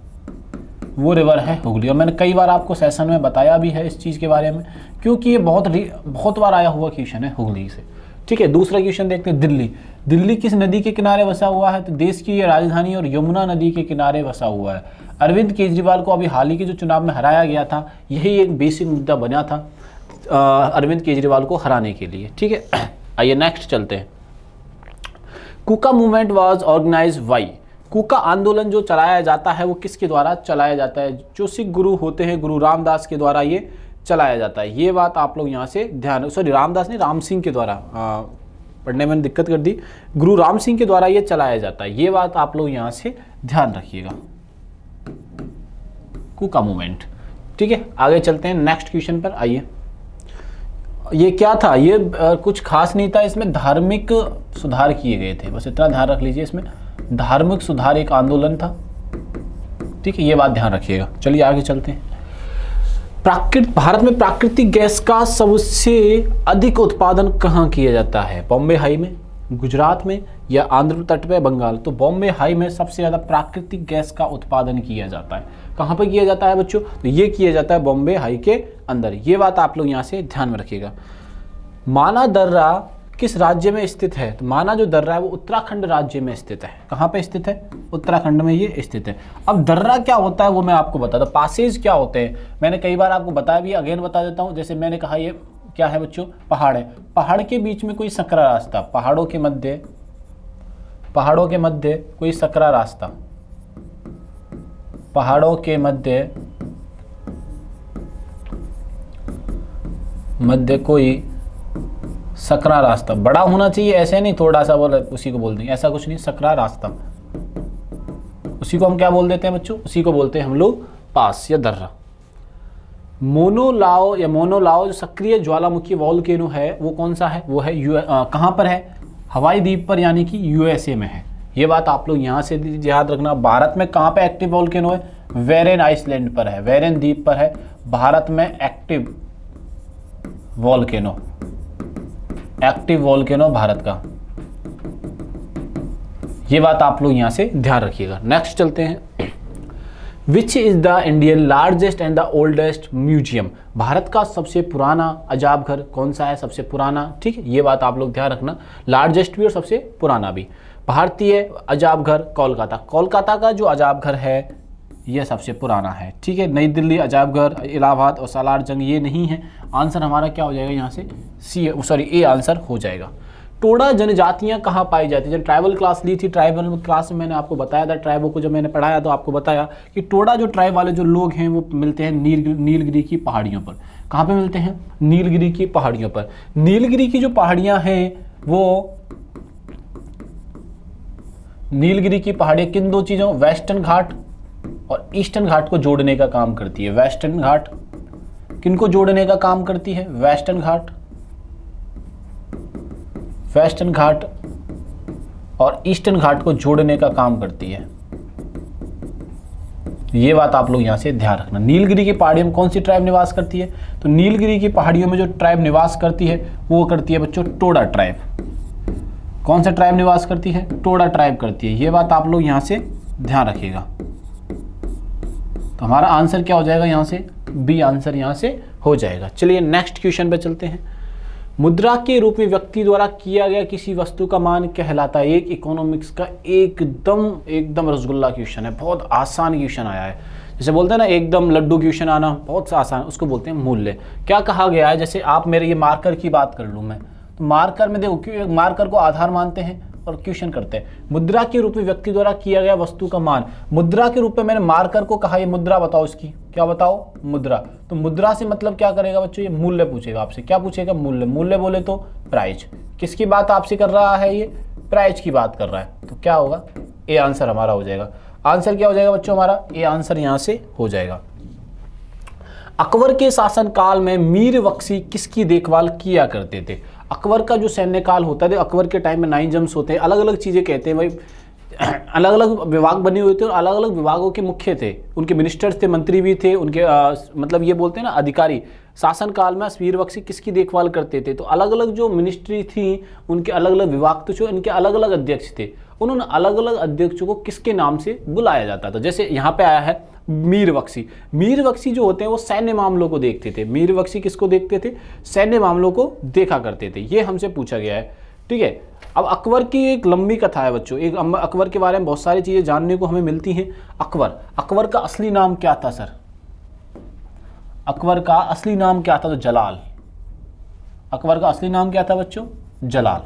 वो रिवर है हुगली। और मैंने कई बार आपको सेशन में बताया भी है इस चीज़ के बारे में, क्योंकि ये बहुत बार आया हुआ क्वेश्चन है हुगली से। ठीक है, दूसरा क्वेश्चन देखते हैं। दिल्ली, दिल्ली किस नदी के किनारे बसा हुआ है? तो देश की ये राजधानी और यमुना नदी के किनारे बसा हुआ है। अरविंद केजरीवाल को अभी हाल ही के जो चुनाव में हराया गया था, यही एक बेसिक मुद्दा बना था अरविंद केजरीवाल को हराने के लिए। ठीक है, आइए नेक्स्ट चलते हैं। कुका मूवमेंट वाज ऑर्गेनाइज्ड बाय। कुका आंदोलन जो चलाया जाता है वो किसके द्वारा चलाया जाता है? जो सिख गुरु होते हैं गुरु रामदास के द्वारा ये चलाया जाता है। ये बात आप लोग यहाँ से ध्यान, सॉरी रामदास नहीं, राम सिंह के द्वारा, पढ़ने में दिक्कत कर दी, गुरु राम सिंह के द्वारा ये चलाया जाता है। ये बात आप लोग यहाँ से ध्यान रखिएगा, कुका मूवमेंट। ठीक है, आगे चलते हैं नेक्स्ट क्वेश्चन पर। आइए, ये क्या था? ये कुछ खास नहीं था, इसमें धार्मिक सुधार किए गए थे, बस इतना ध्यान रख लीजिए। इसमें धार्मिक सुधार एक आंदोलन था। ठीक है, ये बात ध्यान रखिएगा। चलिए आगे चलते हैं। भारत में प्राकृतिक गैस का सबसे अधिक उत्पादन कहाँ किया जाता है? बॉम्बे हाई में, गुजरात में, या आंध्र तट पे, बंगाल? तो बॉम्बे हाई में सबसे ज़्यादा प्राकृतिक गैस का उत्पादन किया जाता है। कहाँ पे किया जाता है बच्चों? तो ये किया जाता है बॉम्बे हाई के अंदर। ये बात आप लोग यहाँ से ध्यान में रखिएगा। माना दर्रा किस राज्य में स्थित है? तो माना जो दर्रा है वो उत्तराखंड राज्य में स्थित है। कहाँ पे स्थित है? उत्तराखंड में ये स्थित है। अब दर्रा क्या होता है वो मैं आपको बताता हूँ। पासेज क्या होते हैं मैंने कई बार आपको बताया भी, अगेन बता देता हूँ। जैसे मैंने कहा ये क्या है बच्चों? पहाड़ है। पहाड़ के बीच में कोई सकरा रास्ता, पहाड़ों के मध्य कोई सकरा रास्ता, पहाड़ों के मध्य कोई सकरा रास्ता। बड़ा होना चाहिए, ऐसे नहीं थोड़ा सा बोला उसी को बोल देंगे, ऐसा कुछ नहीं। सकरा रास्ता, उसी को हम क्या बोल देते हैं बच्चों? उसी को बोलते हैं हम लोग पास या दर्रा। मोनोलाओ जो सक्रिय ज्वालामुखी वोल्केनो है वो कौन सा है? वो है कहाँ पर है? हवाई द्वीप पर, यानी कि यूएसए में है। ये बात आप लोग यहाँ से याद रखना। भारत में कहाँ पे एक्टिव वोल्केनो है? वेरेन आइसलैंड पर है, वेरेन द्वीप पर है, भारत में active volcano, active volcano Bharat का। ये बात आप लोग यहां से ध्यान रखिएगा। नेक्स्ट चलते हैं। Which is the Indian largest and the oldest museum, Bharat का सबसे पुराना अजाब घर कौन सा है, सबसे पुराना, ठीक है, ये बात आप लोग ध्यान रखना, लार्जेस्ट भी और सबसे पुराना भी। भारतीय अजाब घर कोलकाता, कोलकाता का जो अजाब घर है ये सबसे पुराना है, ठीक है। नई दिल्ली अजाब घर, इलाहाबाद और सालार जंग ये नहीं है। आंसर हमारा क्या हो जाएगा यहाँ से, ए आंसर हो जाएगा। टोडा जनजातियां कहाँ पाई जाती है, जब ट्राइबल क्लास ली थी, ट्राइबल क्लास में मैंने आपको बताया था, ट्राइबों को जब मैंने पढ़ाया तो आपको बताया कि टोडा जो ट्राइब वाले जो लोग हैं वो मिलते हैं नीलगिरी की पहाड़ियों पर। कहाँ पे मिलते हैं, नीलगिरी की पहाड़ियों पर। नीलगिरी की जो पहाड़ियाँ हैं वो, नीलगिरी की पहाड़ियाँ किन दो चीज़ों, वेस्टर्न घाट और ईस्टर्न घाट को जोड़ने का काम करती है। वेस्टर्न घाट किनको जोड़ने का काम करती है, वेस्टर्न घाट, वेस्टर्न घाट और ईस्टर्न घाट को जोड़ने का काम करती है। ये बात आप लोग यहां से ध्यान रखना। नीलगिरी की पहाड़ियों में कौन सी ट्राइब निवास करती है, तो नीलगिरी की पहाड़ियों में जो ट्राइब निवास करती है वो करती है बच्चों टोडा ट्राइब। कौन सा ट्राइब निवास करती है, टोडा ट्राइब करती है। ये बात आप लोग यहां से ध्यान रखिएगा। तो हमारा आंसर क्या हो जाएगा यहाँ से, बी आंसर यहाँ से हो जाएगा। चलिए नेक्स्ट क्वेश्चन पे चलते हैं। मुद्रा के रूप में व्यक्ति द्वारा किया गया किसी वस्तु का मान कहलाता है। एक इकोनॉमिक्स का एकदम रसगुल्ला क्वेश्चन है, बहुत आसान क्वेश्चन आया है। जैसे बोलते हैं ना एकदम लड्डू क्वेश्चन आना बहुत सा आसान, उसको बोलते हैं मूल्य। क्या कहा गया है, जैसे आप मेरे ये मार्कर की बात कर लूँ मैं, तो मार्कर में देखो, मार्कर को आधार मानते हैं और क्वेश्चन करते हैं। मुद्रा के रूप में व्यक्ति द्वारा किया गया वस्तु का मान, मुद्रा के रूप में मैंने मार्कर को कहा ये मुद्रा बताओ, इसकी क्या बताओ, मुद्रा। तो मुद्रा से मतलब क्या करेगा बच्चों, ये मूल्य पूछेगा आपसे। क्या पूछेगा, मूल्य। मूल्य बोले तो प्राइस। किसकी बात आपसे कर रहा है, ये प्राइस की बात कर रहा है। तो क्या होगा, ए आंसर हमारा हो जाएगा। आंसर क्या हो जाएगा बच्चों हमारा, ए आंसर यहां से हो जाएगा। अकबर के शासनकाल में मीर बख्शी किसकी देखभाल किया करते थे। अकबर का जो सैन्य काल होता है, अकबर के टाइम में 9 जम्स होते हैं, अलग अलग चीज़ें कहते हैं भाई, अलग अलग विभाग बने हुए थे और अलग अलग विभागों के मुख्य थे, उनके मिनिस्टर्स थे, मंत्री भी थे, उनके मतलब ये बोलते हैं ना अधिकारी। शासनकाल में मीर बख्शी किसकी देखभाल करते थे, तो अलग अलग जो मिनिस्ट्री थी उनके अलग अलग विभाग थे, इनके अलग अलग अध्यक्ष थे, उन्होंने अलग अलग अध्यक्षों को किसके नाम से बुलाया जाता था। जैसे यहाँ पे आया है मीर बख्शी। मीर बख्शी जो होते हैं वो सैन्य मामलों को देखते थे। मीर बख्शी किसको देखते थे, सैन्य मामलों को देखा करते थे। ये हमसे पूछा गया है, ठीक है। अब अकबर की एक लंबी कथा है बच्चों, एक अकबर के बारे में बहुत सारी चीजें जानने को हमें मिलती हैं। अकबर का असली नाम क्या था सर, अकबर का असली नाम क्या था, तो जलाल। अकबर का असली नाम क्या था बच्चों, जलाल।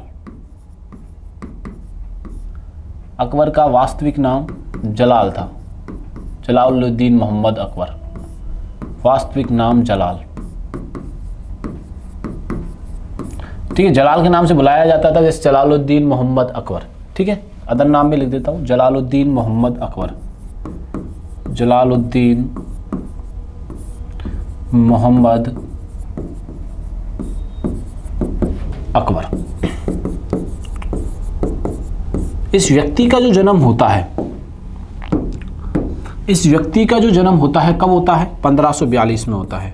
अकबर का वास्तविक नाम जलाल था, जलालुद्दीन मोहम्मद अकबर, वास्तविक नाम जलाल, ठीक है। जलाल के नाम से बुलाया जाता था, जैसे जलालुद्दीन मोहम्मद अकबर, ठीक है। अदर नाम भी लिख देता हूं, जलालुद्दीन मोहम्मद अकबर, जलालुद्दीन मोहम्मद अकबर। इस व्यक्ति का जो जन्म होता है, इस व्यक्ति का जो जन्म होता है कब होता है, 1542 में होता है।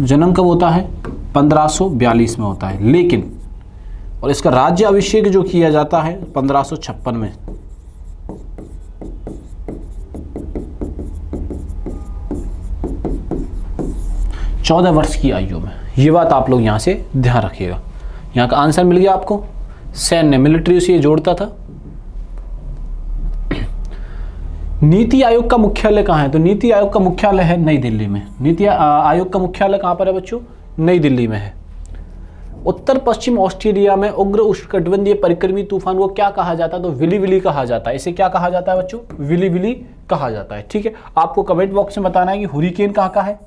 जन्म कब होता है, 1542 में होता है। लेकिन और इसका राज्य अभिषेक जो किया जाता है 1556 में। चौदह वर्ष की आयु में। ये बात आप लोग यहां से ध्यान रखिएगा। यहां का आंसर मिल गया आपको, सैन्य मिलिट्री से ये जोड़ता था। नीति आयोग का मुख्यालय कहाँ है, तो नीति आयोग का मुख्यालय है नई दिल्ली में। नीति आयोग का मुख्यालय कहाँ पर है बच्चों, नई दिल्ली में है। उत्तर पश्चिम ऑस्ट्रेलिया में उग्र उष्णकटिबंधीय परिक्रमी तूफान को क्या कहा जाता है, तो विली विली कहा जाता है। इसे क्या कहा जाता है बच्चों, विली विली कहा जाता है, ठीक है। आपको कमेंट बॉक्स में बताना है कि हुरिकेन कहाँ का है,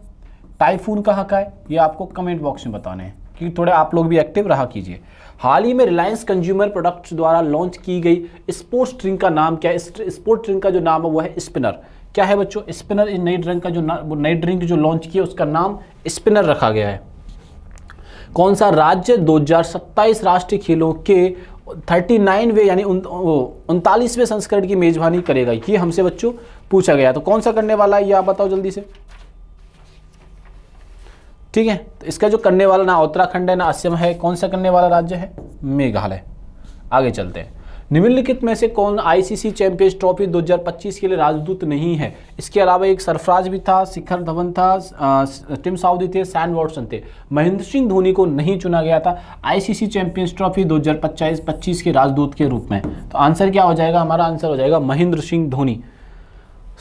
टाइफून कहाँ का है, ये आपको कमेंट बॉक्स में बताने हैं, क्योंकि थोड़े आप लोग भी एक्टिव रहा कीजिए। हाल ही में रिलायंस कंज्यूमर प्रोडक्ट्स द्वारा लॉन्च की गई स्पोर्ट्स ड्रिंक का नाम क्या है। स्पोर्ट्स ड्रिंक का जो नाम है वो है स्पिनर। क्या है बच्चों, स्पिनर। इस नई ड्रिंक का जो नई ड्रिंक जो लॉन्च की है उसका नाम स्पिनर रखा गया है। कौन सा राज्य 2027 राष्ट्रीय खेलों के 39वें यानी 39वें संस्करण की मेजबानी करेगा। ये हमसे बच्चों पूछा गया, तो कौन सा करने वाला है ये आप बताओ जल्दी से। ठीक है, तो इसका जो करने वाला ना उत्तराखंड है ना असम है, कौन सा करने वाला राज्य है? मेघालय। आगे चलते हैं। निम्नलिखित में से कौन आईसीसी चैंपियंस ट्रॉफी 2025 के लिए राजदूत नहीं है? इसके अलावा एक सरफराज भी था, शिखर धवन था, टिम साउदी थे, सैम वॉटसन थे। महेंद्र सिंह धोनी को नहीं चुना गया था आईसीसी चैंपियंस ट्रॉफी 2025 के राजदूत के रूप में। तो आंसर क्या हो जाएगा? हमारा आंसर हो जाएगा महेंद्र सिंह धोनी।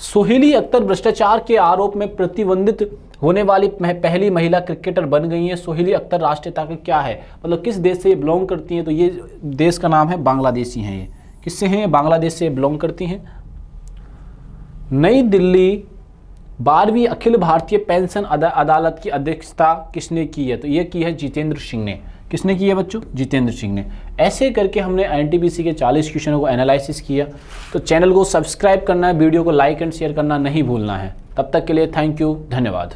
सोहेली अख्तर भ्रष्टाचार के आरोप में प्रतिबंधित होने वाली पहली महिला क्रिकेटर बन गई हैं। सोहेली अख्तर राष्ट्रीयता का क्या है, मतलब किस देश से ये बिलोंग करती हैं? तो ये देश का नाम है बांग्लादेशी हैं। ये किससे हैं? बांग्लादेश से बिलोंग करती हैं। नई दिल्ली 12वीं अखिल भारतीय पेंशन अदालत की अध्यक्षता किसने की है? तो ये की है जितेंद्र सिंह ने। किसने की है बच्चों? जितेंद्र सिंह ने। ऐसे करके हमने एनटीपीसी के 40 क्वेश्चनों को एनालिसिस किया। तो चैनल को सब्सक्राइब करना है, वीडियो को लाइक एंड शेयर करना नहीं भूलना है। तब तक के लिए थैंक यू, धन्यवाद।